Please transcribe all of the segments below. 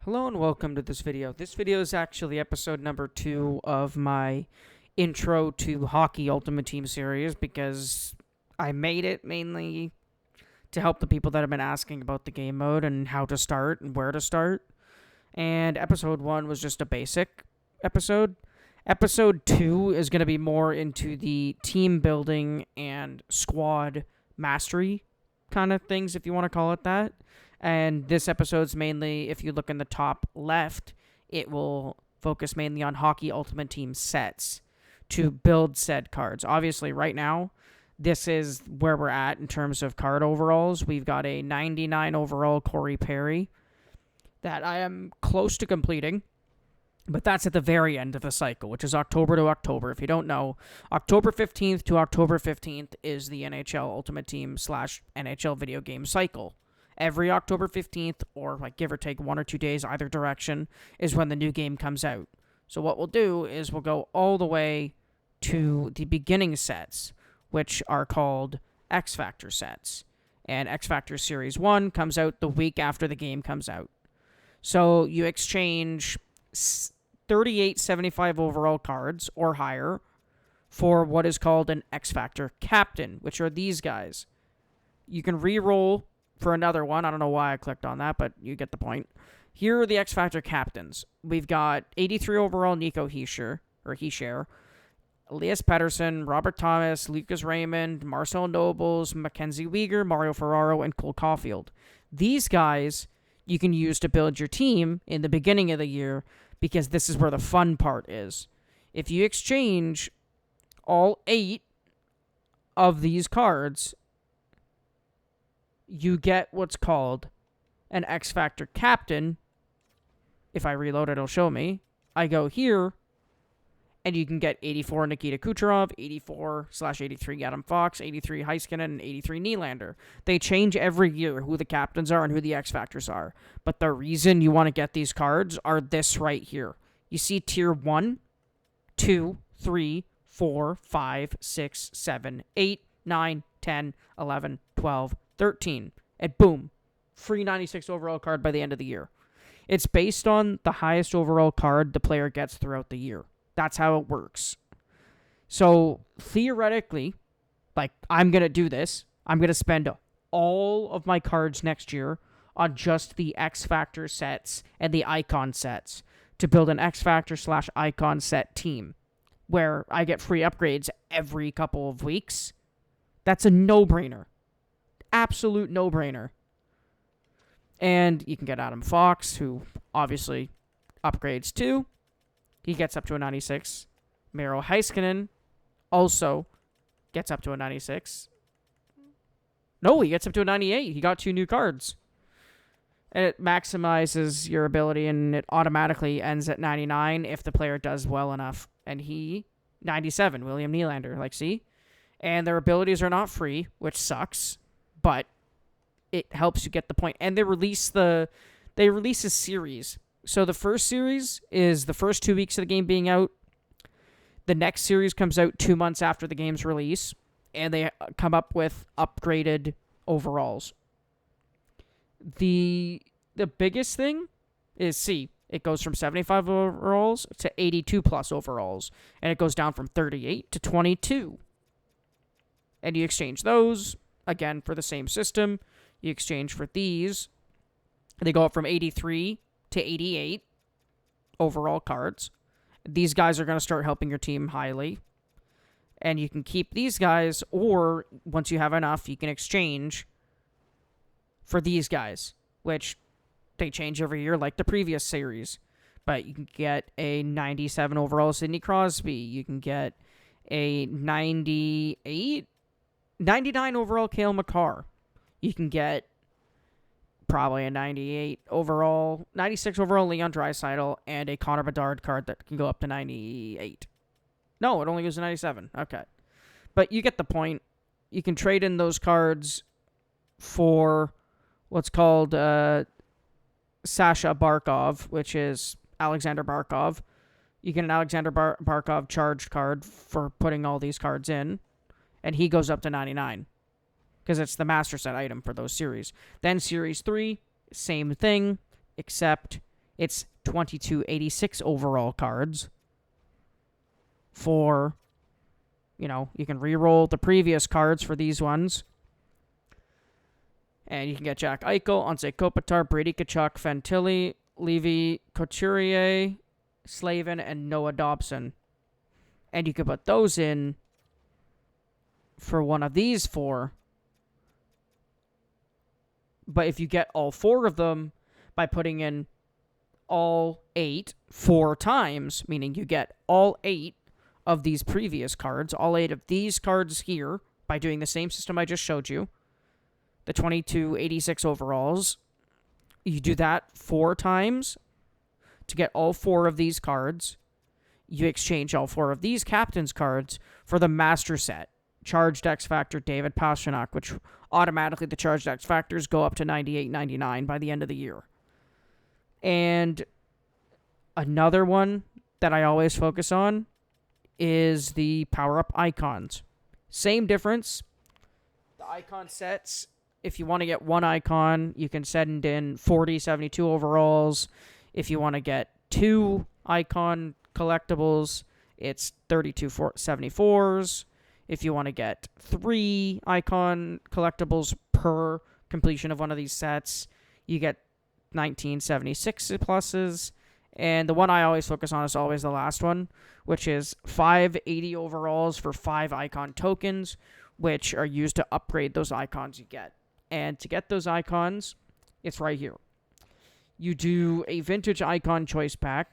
Hello and welcome to this video. This video is actually episode number 2 of my intro to Hockey Ultimate Team series because I made it mainly to help the people that have been asking about the game mode and how to start and where to start. And episode 1 was just a basic episode. Episode 2 is going to be more into the team building and squad mastery kind of things, if you want to call it that. And this episode's mainly, if you look in the top left, it will focus mainly on Hockey Ultimate Team sets to build said cards. Obviously, right now, this is where we're at in terms of card overalls. We've got a 99 overall Corey Perry that I am close to completing. But that's at the very end of the cycle, which is October to October. If you don't know, October 15th to October 15th is the NHL Ultimate Team / NHL video game cycle. Every October 15th, or like give or take 1 or 2 days either direction, is when the new game comes out. So what we'll do is we'll go all the way to the beginning sets, which are called X Factor sets. And X Factor Series 1 comes out the week after the game comes out. So you exchange 3875 overall cards or higher for what is called an X Factor Captain, which are these guys. You can re-roll for another one. I don't know why I clicked on that, but you get the point. Here are the X Factor Captains. We've got 83 overall Nico Hischier, Elias Pettersson, Robert Thomas, Lucas Raymond, Marcel Nobles, Mackenzie Weegar, Mario Ferraro, and Cole Caulfield. These guys you can use to build your team in the beginning of the year, because this is where the fun part is. If you exchange all 8 of these cards, you get what's called an X Factor Captain. If I reload it, it'll show me. I go here, and you can get 84 Nikita Kucherov, 84/83 Adam Fox, 83 Heiskanen, and 83 Nylander. They change every year who the captains are and who the X Factors are. But the reason you want to get these cards are this right here. You see tier 1, 2, 3, 4, 5, 6, 7, 8, 9, 10, 11, 12, 13. And boom, free 96 overall card by the end of the year. It's based on the highest overall card the player gets throughout the year. That's how it works. So, theoretically, like, I'm going to do this. I'm going to spend all of my cards next year on just the X Factor sets and the Icon sets to build an X Factor / Icon set team where I get free upgrades every couple of weeks. That's a no-brainer. Absolute no-brainer. And you can get Adam Fox, who obviously upgrades too. He gets up to a 96. Miro Heiskanen also gets up to a 96. No, he gets up to a 98. He got 2 new cards. And it maximizes your ability, and it automatically ends at 99 if the player does well enough. And he, 97, William Nylander. Like, see? And their abilities are not free, which sucks, but it helps you get the point. And they release a series. So the first series is the first 2 weeks of the game being out. The next series comes out 2 months after the game's release, and they come up with upgraded overalls. The biggest thing is it goes from 75 overalls to 82 plus overalls, and it goes down from 38 to 22. And you exchange those, again, for the same system. You exchange for these. They go up from 83 to 88 overall cards. These guys are going to start helping your team highly. And you can keep these guys, or once you have enough, you can exchange for these guys, which they change every year like the previous series. But you can get a 97 overall Sidney Crosby. You can get a 99 overall Cale Makar. You can get probably a 96 overall Leon Draisaitl, and a Connor Bedard card that can go up to 98. No, it only goes to 97. Okay. But you get the point. You can trade in those cards for what's called Sasha Barkov, which is Alexander Barkov. You get an Alexander Barkov charged card for putting all these cards in, and he goes up to 99. Because it's the master set item for those series. Then Series 3, same thing, except It's 2286 overall cards for, you can re-roll the previous cards for these ones. And you can get Jack Eichel, Anze Kopitar, Brady Tkachuk, Fantilli, Levy, Couturier, Slavin, and Noah Dobson. And you can put those in for one of these 4. But if you get all 4 of them by putting in all 8 4 times, meaning you get all 8 of these previous cards, all 8 of these cards here, by doing the same system I just showed you, the 2286 overalls, you do that 4 times to get all 4 of these cards. You exchange all 4 of these captain's cards for the master set. Charged X Factor David Pastrnak, which automatically the Charged X Factors go up to 98.99 by the end of the year. And another one that I always focus on is the power-up icons. Same difference. The icon sets, if you want to get one icon, you can send in 40, 72 overalls. If you want to get 2 icon collectibles, it's 32 74s. If you want to get 3 icon collectibles per completion of one of these sets, you get 1976 pluses. And the one I always focus on is always the last one, which is 580 overalls for 5 icon tokens, which are used to upgrade those icons you get. And to get those icons, it's right here. You do a vintage icon choice pack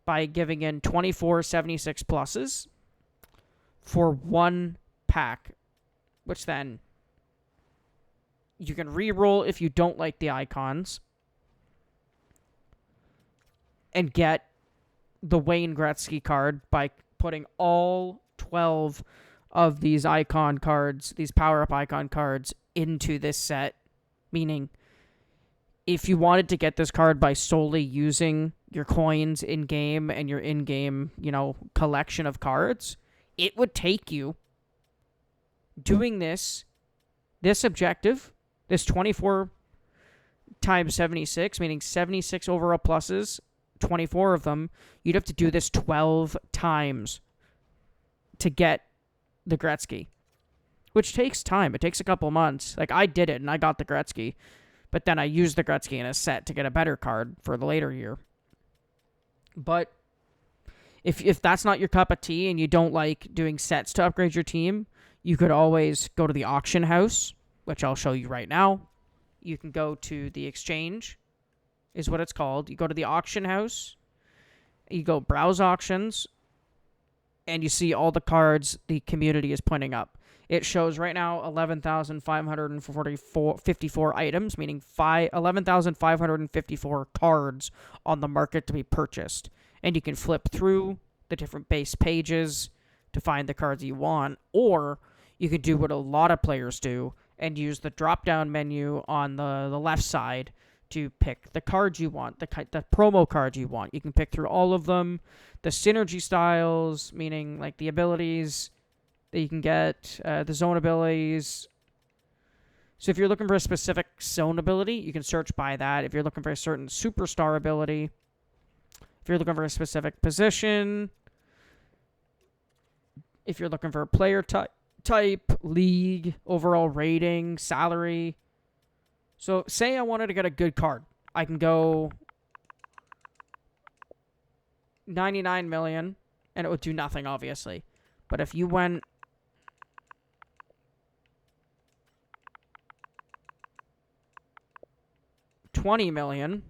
by giving in 24 76 pluses for 1 pack, which then you can re-roll if you don't like the icons and get the Wayne Gretzky card by putting all 12 of these icon cards, these power-up icon cards, into this set. Meaning, if you wanted to get this card by solely using your coins in-game and your in-game, collection of cards, it would take you doing this objective, this 24 times 76, meaning 76 overall pluses, 24 of them, you'd have to do this 12 times to get the Gretzky, which takes time. It takes a couple months. Like, I did it, and I got the Gretzky, but then I used the Gretzky in a set to get a better card for the later year. But if that's not your cup of tea and you don't like doing sets to upgrade your team, you could always go to the auction house, which I'll show you right now. You can go to the exchange, is what it's called. You go to the auction house, you go browse auctions, and you see all the cards the community is putting up. It shows right now 11,554 items, meaning 11,554 cards on the market to be purchased. And you can flip through the different base pages to find the cards you want, or you can do what a lot of players do and use the drop-down menu on the left side to pick the cards you want, the promo cards you want. You can pick through all of them. The synergy styles, meaning like the abilities that you can get, the zone abilities. So if you're looking for a specific zone ability, you can search by that. If you're looking for a certain superstar ability, if you're looking for a specific position, if you're looking for a player type, league, overall rating, salary. So say I wanted to get a good card. I can go 99 million, and it would do nothing, obviously. But if you went $20 million,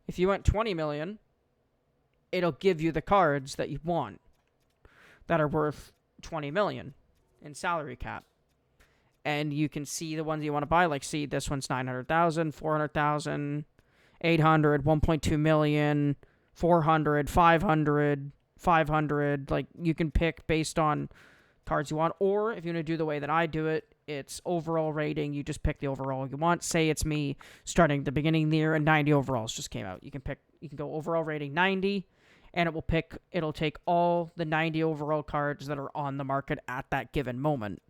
if you went 20 million, it'll give you the cards that you want that are worth 20 million in salary cap. And you can see the ones you want to buy, like, see, this one's 900,000, 400,000, 800, 1.2 million, 400, 500, 500. Like, you can pick based on cards you want. Or if you want to do the way that I do it, it's overall rating. You just pick the overall you want. Say it's me starting at the beginning of the year and 90 overalls just came out. You can go overall rating 90, and it'll take all the 90 overall cards that are on the market at that given moment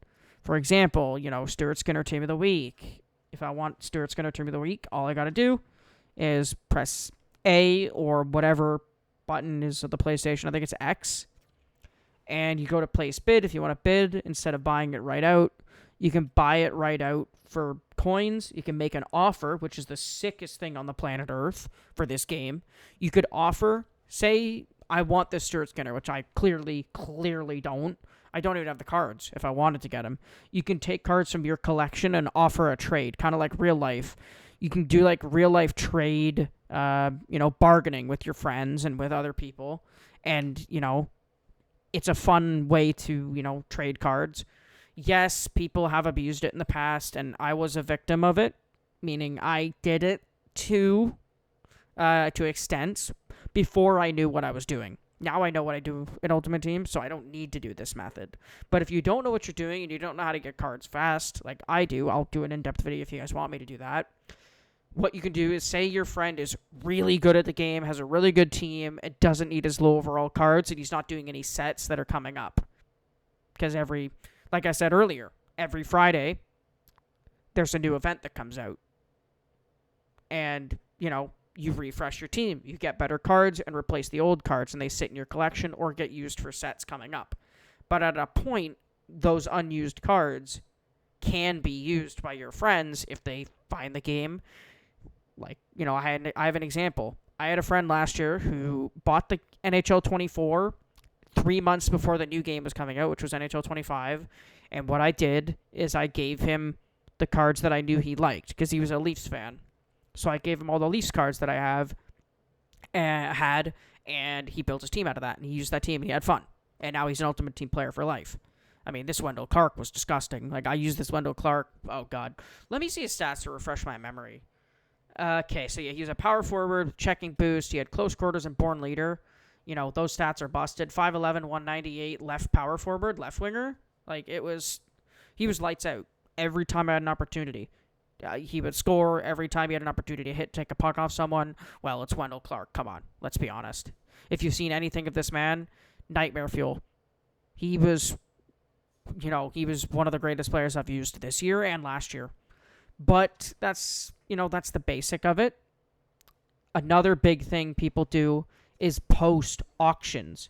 For example, Stuart Skinner Team of the Week. If I want Stuart Skinner Team of the Week, all I got to do is press A or whatever button is of the PlayStation. I think it's X. And you go to place bid. If you want to bid, instead of buying it right out, you can buy it right out for coins. You can make an offer, which is the sickest thing on the planet Earth for this game. You could offer, say, I want this Stuart Skinner, which I clearly don't. I don't even have the cards if I wanted to get them. You can take cards from your collection and offer a trade, kind of like real life. You can do like real life trade, bargaining with your friends and with other people. And, it's a fun way to, trade cards. Yes, people have abused it in the past, and I was a victim of it, meaning I did it to extents before I knew what I was doing. Now I know what I do in Ultimate Team, so I don't need to do this method. But if you don't know what you're doing and you don't know how to get cards fast, like I do, I'll do an in-depth video if you guys want me to do that. What you can do is say your friend is really good at the game, has a really good team, and doesn't need his low overall cards, and he's not doing any sets that are coming up. Because like I said earlier, every Friday, there's a new event that comes out. And, you refresh your team. You get better cards and replace the old cards, and they sit in your collection or get used for sets coming up. But at a point, those unused cards can be used by your friends if they find the game. Like, I have an example. I had a friend last year who bought the NHL 24 3 months before the new game was coming out, which was NHL 25. And what I did is I gave him the cards that I knew he liked because he was a Leafs fan. So I gave him all the Leafs cards that I had, and he built his team out of that. And he used that team, and he had fun. And now he's an Ultimate Team player for life. I mean, this Wendell Clark was disgusting. Like, I used this Wendell Clark. Oh, God. Let me see his stats to refresh my memory. Okay, so yeah, he was a power forward, checking boost. He had close quarters and born leader. Those stats are busted. 5'11", 198, left power forward, left winger. Like, he was lights out every time I had an opportunity. He would score every time he had an opportunity to take a puck off someone. Well, it's Wendell Clark. Come on. Let's be honest. If you've seen anything of this man, nightmare fuel. He was one of the greatest players I've used this year and last year. But that's the basic of it. Another big thing people do is post auctions.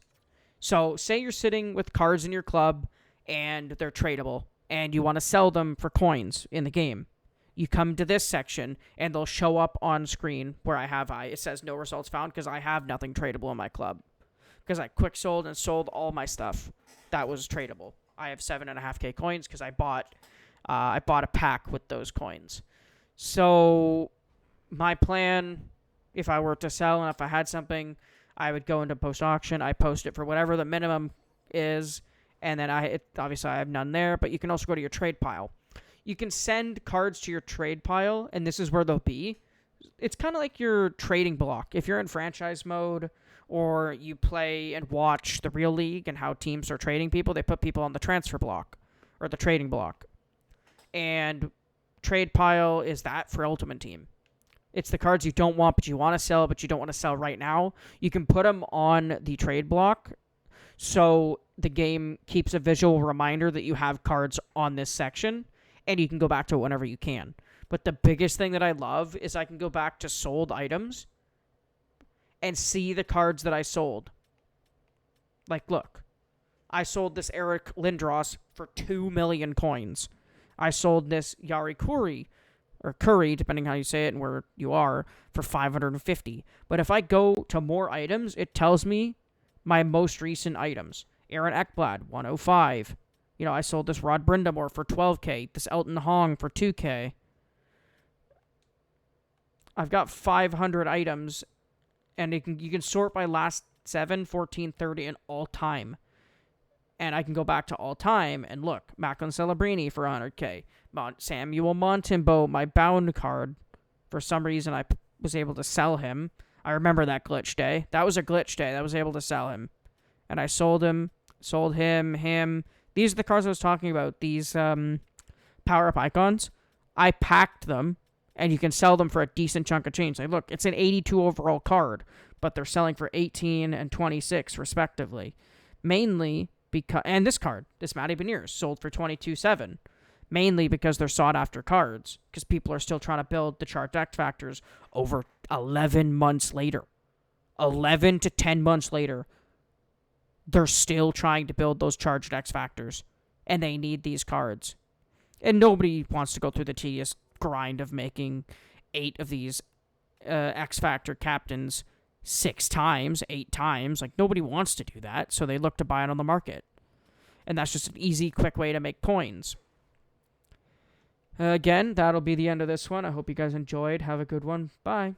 So say you're sitting with cards in your club and they're tradable and you want to sell them for coins in the game. You come to this section, and they'll show up on screen where it says no results found because I have nothing tradable in my club. Because I quick sold and sold all my stuff that was tradable. I have 7.5K coins because I bought a pack with those coins. So my plan, if I were to sell and if I had something, I would go into post auction. I post it for whatever the minimum is, and then obviously I have none there. But you can also go to your trade pile. You can send cards to your trade pile, and this is where they'll be. It's kind of like your trading block. If you're in franchise mode or you play and watch the real league and how teams are trading people, they put people on the transfer block or the trading block. And trade pile is that for Ultimate Team. It's the cards you don't want, but you want to sell, but you don't want to sell right now. You can put them on the trade block, so the game keeps a visual reminder that you have cards on this section. And you can go back to it whenever you can. But the biggest thing that I love is I can go back to sold items and see the cards that I sold. Like, look. I sold this Eric Lindros for 2 million coins. I sold this Yari Curry, or Curry, depending how you say it and where you are, for 550. But if I go to more items, it tells me my most recent items. Aaron Ekblad, 105. I sold this Rod Brindamore for 12K. This Elton Hong for 2K. I've got 500 items, and you can sort by last 7, 14, 30, and all time. And I can go back to all time and look. Macklin Celebrini for 100K. Samuel Montembeault, my bound card. For some reason, I was able to sell him. I remember that glitch day. That was a glitch day. I was able to sell him. And I sold him, him. These are the cards I was talking about. These power-up icons. I packed them, and you can sell them for a decent chunk of change. Like, look, it's an 82 overall card, but they're selling for 18 and 26, respectively. Mainly And this card, this Matty Beniers, sold for 22.7, mainly because they're sought after cards, because people are still trying to build the Charged X Factors over 11 months later. 11 to 10 months later, they're still trying to build those Charged X Factors, and they need these cards. And nobody wants to go through the tedious grind of making 8 of these X Factor captains 6 times, 8 times. Like, nobody wants to do that, so they look to buy it on the market. And that's just an easy, quick way to make coins. Again, that'll be the end of this one. I hope you guys enjoyed. Have a good one. Bye.